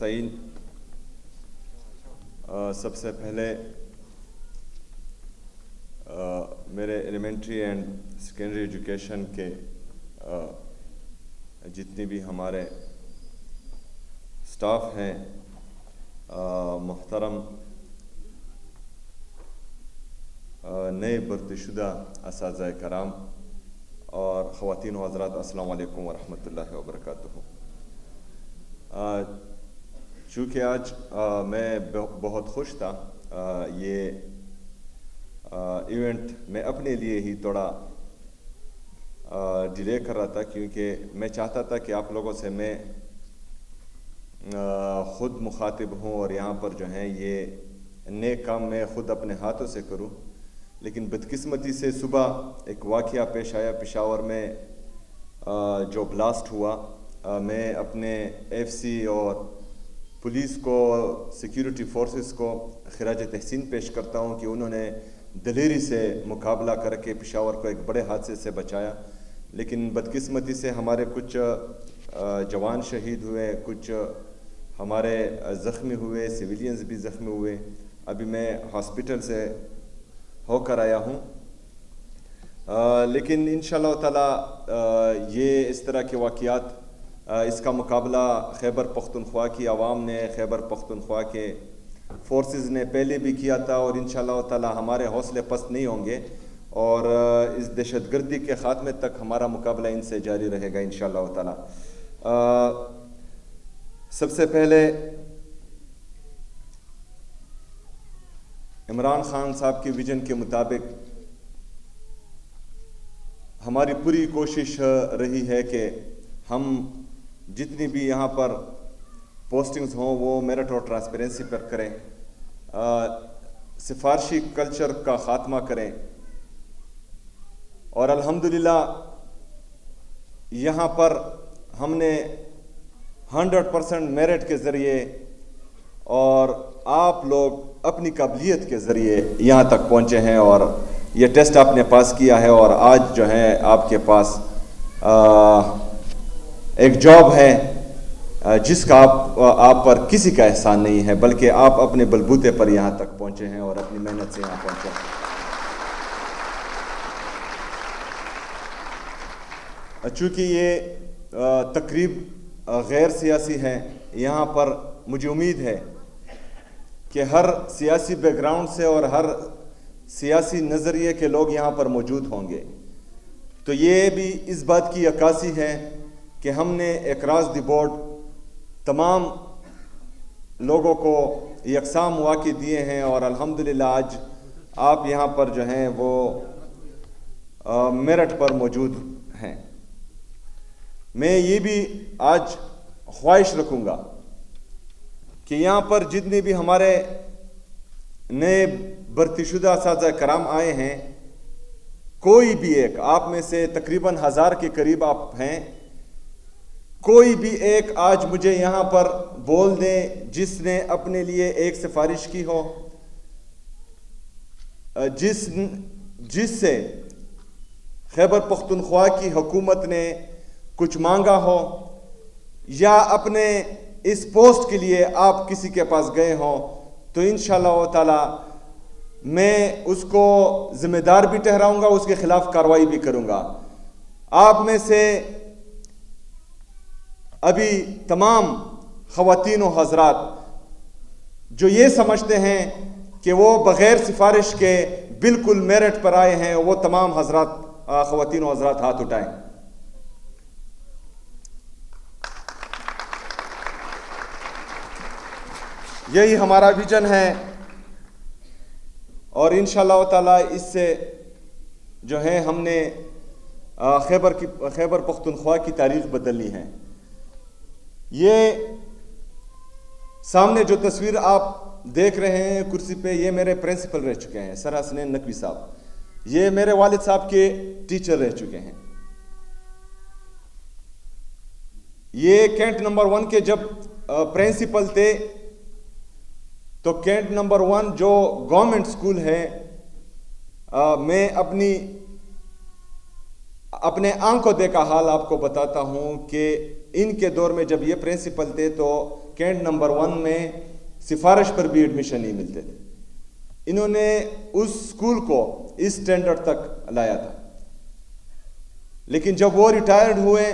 نستعین سب سے پہلے میرے ایلیمنٹری اینڈ سیکنڈری ایجوکیشن کے جتنی بھی ہمارے سٹاف ہیں، محترم نئے بھرتی شدہ اساتذہ کرام اور خواتین و حضرات، السلام علیکم ورحمۃ اللہ وبرکاتہ۔ چونکہ آج میں بہت خوش تھا، یہ ایونٹ میں اپنے لیے ہی تھوڑا ڈیلے کر رہا تھا، کیونکہ میں چاہتا تھا کہ آپ لوگوں سے میں خود مخاطب ہوں اور یہاں پر جو ہیں یہ نیک کام میں خود اپنے ہاتھوں سے کروں، لیکن بدقسمتی سے صبح ایک واقعہ پیش آیا پشاور میں جو بلاسٹ ہوا۔ میں اپنے ایف سی اور پولیس کو، سیکیورٹی فورسز کو خراج تحسین پیش کرتا ہوں کہ انہوں نے دلیری سے مقابلہ کر کے پشاور کو ایک بڑے حادثے سے بچایا، لیکن بدقسمتی سے ہمارے کچھ جوان شہید ہوئے، کچھ ہمارے زخمی ہوئے، سویلینز بھی زخمی ہوئے۔ ابھی میں ہاسپٹل سے ہو کر آیا ہوں، لیکن انشاءاللہ تعالی یہ اس طرح کے واقعات، اس کا مقابلہ خیبر پختونخوا کی عوام نے، خیبر پختونخوا کے فورسز نے پہلے بھی کیا تھا، اور انشاءاللہ تعالی ہمارے حوصلے پست نہیں ہوں گے، اور اس دہشت گردی کے خاتمے تک ہمارا مقابلہ ان سے جاری رہے گا انشاءاللہ تعالی۔ سب سے پہلے عمران خان صاحب کے ویژن کے مطابق ہماری پوری کوشش رہی ہے کہ ہم جتنی بھی یہاں پر پوسٹنگز ہوں وہ میرٹ اور ٹرانسپیرنسی پر کریں، سفارشی کلچر کا خاتمہ کریں، اور الحمدللہ یہاں پر ہم نے 100% میرٹ کے ذریعے اور آپ لوگ اپنی قابلیت کے ذریعے یہاں تک پہنچے ہیں، اور یہ ٹیسٹ آپ نے پاس کیا ہے، اور آج جو ہے آپ کے پاس ایک جاب ہے جس کا آپ پر کسی کا احسان نہیں ہے، بلکہ آپ اپنے بلبوتے پر یہاں تک پہنچے ہیں اور اپنی محنت سے یہاں پہنچے ہیں۔ چونکہ یہ تقریب غیر سیاسی ہے، یہاں پر مجھے امید ہے کہ ہر سیاسی بیک گراؤنڈ سے اور ہر سیاسی نظریے کے لوگ یہاں پر موجود ہوں گے، تو یہ بھی اس بات کی عکاسی ہے کہ ہم نے اکراس دی بورڈ تمام لوگوں کو یکساں مواقع دیے ہیں، اور الحمدللہ آج آپ یہاں پر جو ہیں وہ میرٹ پر موجود ہیں۔ میں یہ بھی آج خواہش رکھوں گا کہ یہاں پر جتنے بھی ہمارے نئے بھرتی شدہ اساتذہ کرام آئے ہیں، کوئی بھی ایک آپ میں سے تقریباً 1000 کے قریب آپ ہیں، کوئی بھی ایک آج مجھے یہاں پر بول دیں جس نے اپنے لیے ایک سفارش کی ہو، جس سے خیبر پختونخوا کی حکومت نے کچھ مانگا ہو، یا اپنے اس پوسٹ کے لیے آپ کسی کے پاس گئے ہوں، تو انشاءاللہ تعالی میں اس کو ذمہ دار بھی ٹھہراؤں گا، اس کے خلاف کارروائی بھی کروں گا۔ آپ میں سے ابھی تمام خواتین و حضرات جو یہ سمجھتے ہیں کہ وہ بغیر سفارش کے بالکل میرٹ پر آئے ہیں، وہ تمام حضرات، خواتین و حضرات ہاتھ اٹھائیں۔ یہی ہمارا ویژن ہے، اور انشاءاللہ تعالی اس سے جو ہے ہم نے خیبر پختونخوا کی تاریخ بدلنی ہے۔ یہ سامنے جو تصویر آپ دیکھ رہے ہیں کرسی پہ، یہ میرے پرنسپل رہ چکے ہیں، سر حسنین نقوی صاحب، یہ میرے والد صاحب کے ٹیچر رہ چکے ہیں۔ یہ کینٹ نمبر 1 کے جب پرنسپل تھے، تو کینٹ نمبر 1 جو گورنمنٹ سکول ہے، میں اپنے آنکھوں دیکھا حال آپ کو بتاتا ہوں کہ ان کے دور میں جب یہ پرنسپل تھے تو کینٹ نمبر 1 میں سفارش پر بھی ایڈمیشن نہیں ملتے تھے. انہوں نے اس اسکول کو اس اسٹینڈرڈ تک لایا تھا. لیکن جب وہ ریٹائرڈ ہوئے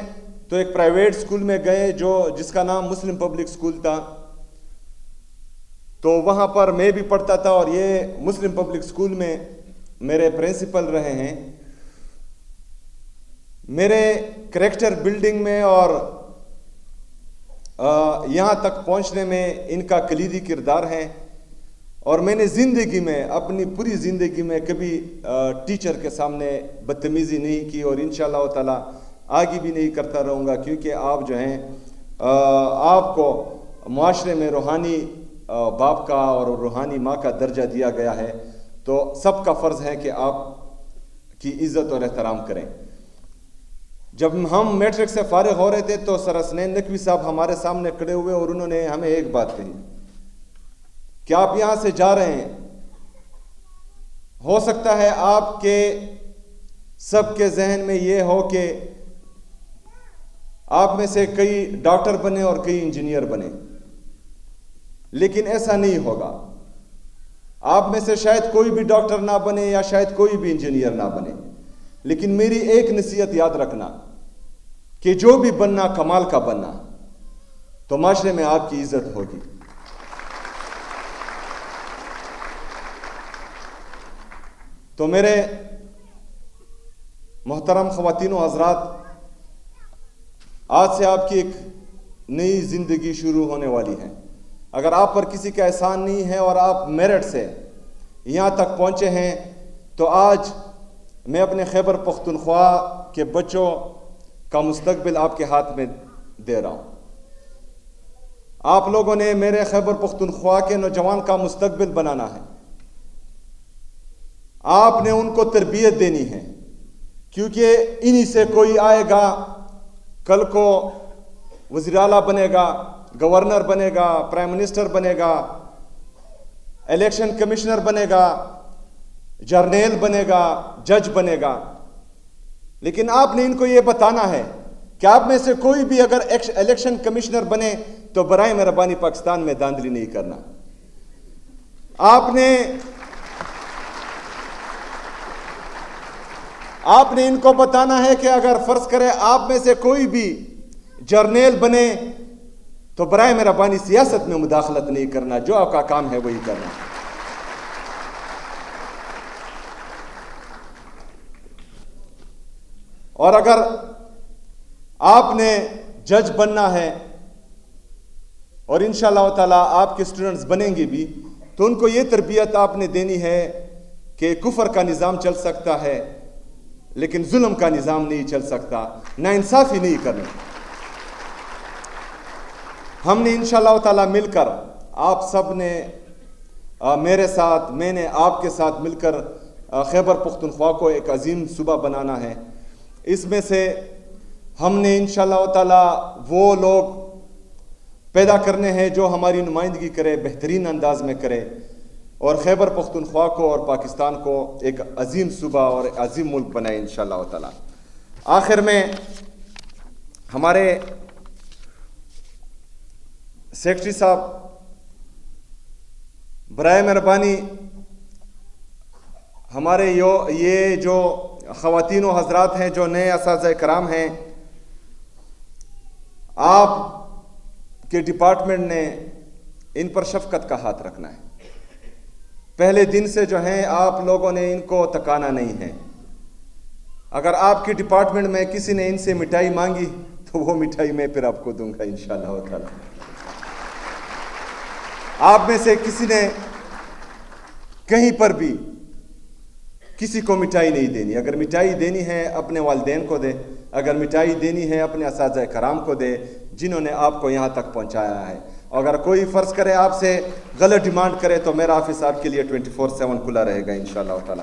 تو ایک پرائیویٹ اسکول میں گئے جس کا نام مسلم پبلک اسکول تھا. تو وہاں پر میں بھی پڑھتا تھا اور یہ مسلم پبلک اسکول میں میرے پرنسپل رہے ہیں. میرے کریکٹر بلڈنگ میں اور یہاں تک پہنچنے میں ان کا کلیدی کردار ہے. اور میں نے زندگی میں اپنی پوری زندگی میں کبھی ٹیچر کے سامنے بدتمیزی نہیں کی اور انشاءاللہ تعالی آگے بھی نہیں کرتا رہوں گا, کیونکہ آپ جو ہیں آپ کو معاشرے میں روحانی باپ کا اور روحانی ماں کا درجہ دیا گیا ہے, تو سب کا فرض ہے کہ آپ کی عزت اور احترام کریں. جب ہم میٹرک سے فارغ ہو رہے تھے تو سر حسنین نقوی صاحب ہمارے سامنے کھڑے ہوئے اور انہوں نے ہمیں ایک بات کہی کہ آپ یہاں سے جا رہے ہیں, ہو سکتا ہے آپ کے سب کے ذہن میں یہ ہو کہ آپ میں سے کئی ڈاکٹر بنے اور کئی انجینئر بنے, لیکن ایسا نہیں ہوگا. آپ میں سے شاید کوئی بھی ڈاکٹر نہ بنے یا شاید کوئی بھی انجینئر نہ بنے, لیکن میری ایک نصیحت یاد رکھنا کہ جو بھی بننا کمال کا بننا, تو معاشرے میں آپ کی عزت ہوگی. تو میرے محترم خواتین و حضرات, آج سے آپ کی ایک نئی زندگی شروع ہونے والی ہے. اگر آپ پر کسی کا احسان نہیں ہے اور آپ میرٹ سے یہاں تک پہنچے ہیں, تو آج میں اپنے خیبر پختونخوا کے بچوں کا مستقبل آپ کے ہاتھ میں دے رہا ہوں. آپ لوگوں نے میرے خیبر پختونخوا کے نوجوان کا مستقبل بنانا ہے. آپ نے ان کو تربیت دینی ہے, کیونکہ انہی سے کوئی آئے گا, کل کو وزیر اعلیٰ بنے گا, گورنر بنے گا, پرائم منسٹر بنے گا, الیکشن کمشنر بنے گا, جرنیل بنے گا, جج بنے گا. لیکن آپ نے ان کو یہ بتانا ہے کہ آپ میں سے کوئی بھی اگر الیکشن کمشنر بنے تو برائے مہربانی پاکستان میں داندلی نہیں کرنا. آپ نے ان کو بتانا ہے کہ اگر فرض کرے آپ میں سے کوئی بھی جرنیل بنے تو برائے مہربانی سیاست میں مداخلت نہیں کرنا, جو آپ کا کام ہے وہی کرنا. اور اگر آپ نے جج بننا ہے اور انشاءاللہ تعالی آپ کے اسٹوڈنٹس بنیں گے بھی, تو ان کو یہ تربیت آپ نے دینی ہے کہ کفر کا نظام چل سکتا ہے لیکن ظلم کا نظام نہیں چل سکتا, ناانصافی نہیں کرنی. ہم نے انشاءاللہ تعالی مل کر, آپ سب نے میرے ساتھ, میں نے آپ کے ساتھ مل کر خیبر پختونخوا کو ایک عظیم صوبہ بنانا ہے. اس میں سے ہم نے انشاءاللہ تعالی وہ لوگ پیدا کرنے ہیں جو ہماری نمائندگی کرے, بہترین انداز میں کرے, اور خیبر پختونخوا کو اور پاکستان کو ایک عظیم صوبہ اور عظیم ملک بنائے انشاءاللہ تعالی. آخر میں ہمارے سیکرٹری صاحب برائے مہربانی ہمارے یہ جو خواتین و حضرات ہیں جو نئے اساتذہ کرام ہیں, آپ کے ڈپارٹمنٹ نے ان پر شفقت کا ہاتھ رکھنا ہے. پہلے دن سے جو ہیں آپ لوگوں نے ان کو تکانا نہیں ہے. اگر آپ کے ڈپارٹمنٹ میں کسی نے ان سے مٹھائی مانگی تو وہ مٹھائی میں پھر آپ کو دوں گا انشاءاللہ تعالی. آپ میں سے کسی نے کہیں پر بھی کسی کو مٹھائی نہیں دینی. اگر مٹھائی دینی ہے اپنے والدین کو دے, اگر مٹھائی دینی ہے اپنے اساتذہ کرام کو دے جنہوں نے آپ کو یہاں تک پہنچایا ہے. اگر کوئی فرض کرے آپ سے غلط ڈیمانڈ کرے تو میرا آفس آپ کے لیے 24/7 کھلا رہے گا انشاءاللہ تعالی.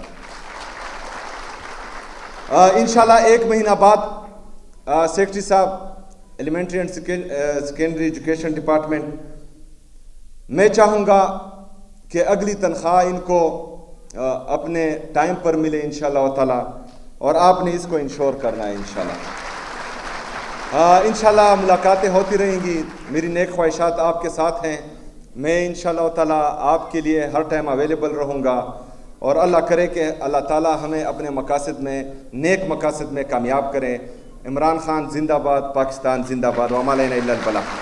انشاءاللہ 1 مہینہ بعد سیکرٹری صاحب elementary and secondary education department, میں چاہوں گا کہ اگلی تنخواہ ان کو اپنے ٹائم پر ملے انشاءاللہ تعالی, اور آپ نے اس کو انشور کرنا ہے انشاءاللہ. انشاءاللہ ملاقاتیں ہوتی رہیں گی. میری نیک خواہشات آپ کے ساتھ ہیں. میں انشاءاللہ تعالیٰ آپ کے لیے ہر ٹائم اویلیبل رہوں گا, اور اللہ کرے کہ اللہ تعالیٰ ہمیں اپنے مقاصد میں, نیک مقاصد میں کامیاب کریں. عمران خان زندہ باد, پاکستان زندہ باد, وما علینا الا البلاغ.